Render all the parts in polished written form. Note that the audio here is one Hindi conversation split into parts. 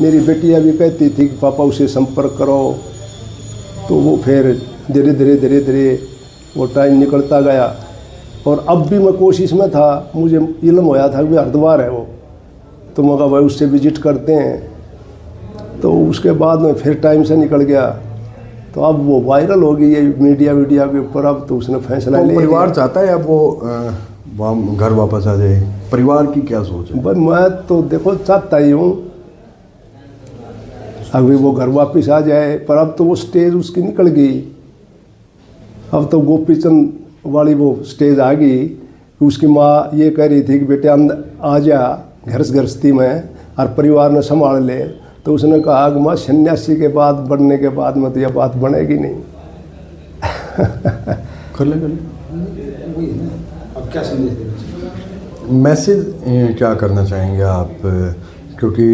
मेरी बेटियां भी कहती थी कि पापा उसे संपर्क करो, तो वो फिर धीरे धीरे वो टाइम निकलता गया। और अब भी मैं कोशिश में था, मुझे इल्म होया था कि हरिद्वार है वो, तो मैं कहा भाई उससे विजिट करते हैं। तो उसके बाद में फिर टाइम से निकल गया, तो अब वो वायरल हो गई है मीडिया के ऊपर। अब तो उसने फैसला ले लिया। परिवार चाहता है अब वो घर वापस आ जाए, परिवार की क्या सोच है? भाई मैं तो देखो चाहता ही हूँ अभी वो घर वापस आ जाए, पर अब तो वो स्टेज उसकी निकल गई। अब तो गोपीचंद वाली वो स्टेज आ गई। उसकी माँ ये कह रही थी कि बेटे अंदर आ जा गृहस्थी में और परिवार ने संभाल ले, तो उसने कहा कि माँ सन्यासी के बाद बनने के बाद में तो यह बात बनेगी नहीं। कर ले अब क्या संदेश देना चाहिए? मैसेज क्या करना चाहेंगे आप? क्योंकि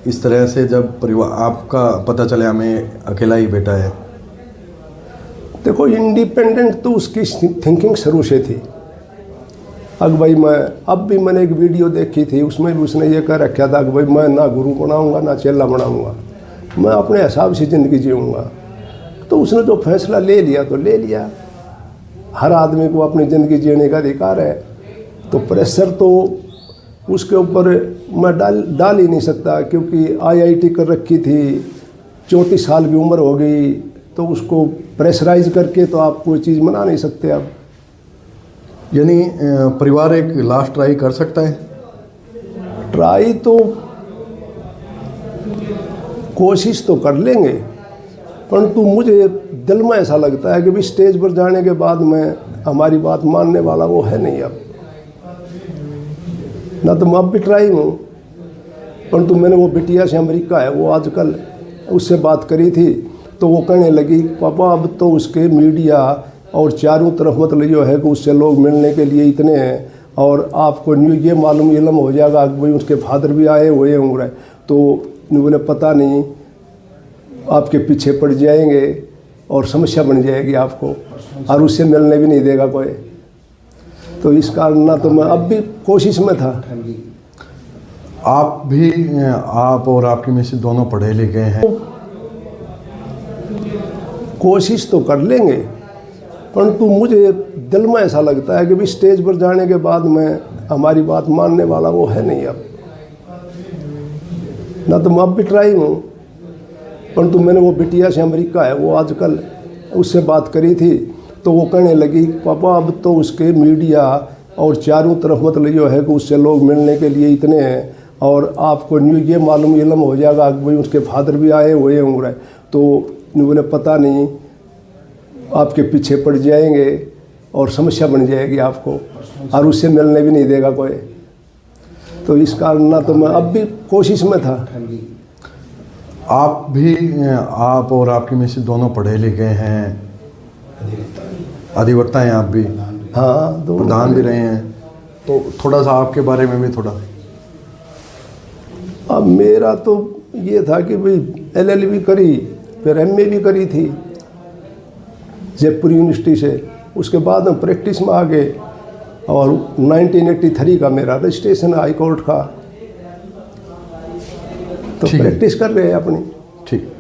इस तरह से जब परिवार आपका पता चले हमें अकेला ही बेटा है। देखो इंडिपेंडेंट तो उसकी थिंकिंग शुरू से थी। अब भाई अब भी मैंने एक वीडियो देखी थी, उसमें भी उसने ये कह रखा था कि भाई मैं ना गुरु बनाऊंगा ना चेला बनाऊंगा, मैं अपने हिसाब से ज़िंदगी जीऊँगा। तो उसने जो फैसला ले लिया तो ले लिया। हर आदमी को अपनी ज़िंदगी जीने का अधिकार है, तो प्रेशर तो उसके ऊपर मैं डाल ही नहीं सकता, क्योंकि IIT कर रखी थी, 34 साल की उम्र हो गई, तो उसको प्रेशराइज करके तो आप कोई चीज़ मना नहीं सकते। अब यानी परिवार एक लास्ट ट्राई कर सकता है? ट्राई तो कोशिश तो कर लेंगे, परंतु मुझे दिल में ऐसा लगता है कि भी स्टेज पर जाने के बाद में हमारी बात मानने वाला वो है नहीं। अब ना तो मैं अब भी ट्राई हूँ, परंतु मैंने वो बिटिया से अमेरिका है वो आजकल उससे बात करी थी, तो वो कहने लगी पापा अब तो उसके मीडिया और चारों तरफ मतलब जो है कि उससे लोग मिलने के लिए इतने हैं, और आपको ये मालूम इल्म हो जाएगा कि भाई उसके फादर भी आए हुए होंगे, तो बोले पता नहीं आपके पीछे पड़ जाएंगे और समस्या बन जाएगी आपको, और उससे मिलने भी नहीं देगा कोई। तो इस कारण ना तो मैं अब भी कोशिश में था। आप और आपकी मिसेस दोनों पढ़े लिखे हैं, कोशिश तो कर लेंगे, परंतु मुझे दिल में ऐसा लगता है कि भी स्टेज पर जाने के बाद में हमारी बात मानने वाला वो है नहीं। अब ना तो मैं अब भी ट्राई हूँ, परंतु मैंने वो बिटिया से अमेरिका है वो आजकल उससे बात करी थी, तो वो कहने लगी पापा अब तो उसके मीडिया और चारों तरफ मतलब जो है कि उससे लोग मिलने के लिए इतने हैं, और आपको ये मालूम इल्म हो जाएगा कि भाई उसके फादर भी आए हुए होंगे, तो बोले पता नहीं आपके पीछे पड़ जाएंगे और समस्या बन जाएगी आपको, और उससे मिलने भी नहीं देगा कोई। तो इस कारण ना तो मैं अब भी कोशिश में था। आप और आपकी मिसेस दोनों पढ़े लिखे हैं, अधिवक्ता हैं आप भी? हाँ, प्रधान भी रहे हैं, तो थोड़ा सा आपके बारे में भी थोड़ा। अब मेरा तो ये था कि भाई LLB करी, फिर MA भी करी थी जयपुर यूनिवर्सिटी से, उसके बाद में प्रैक्टिस में आ गए, और 1983 का मेरा रजिस्ट्रेशन हाई कोर्ट का, तो प्रैक्टिस कर रहे हैं अपनी। ठीक।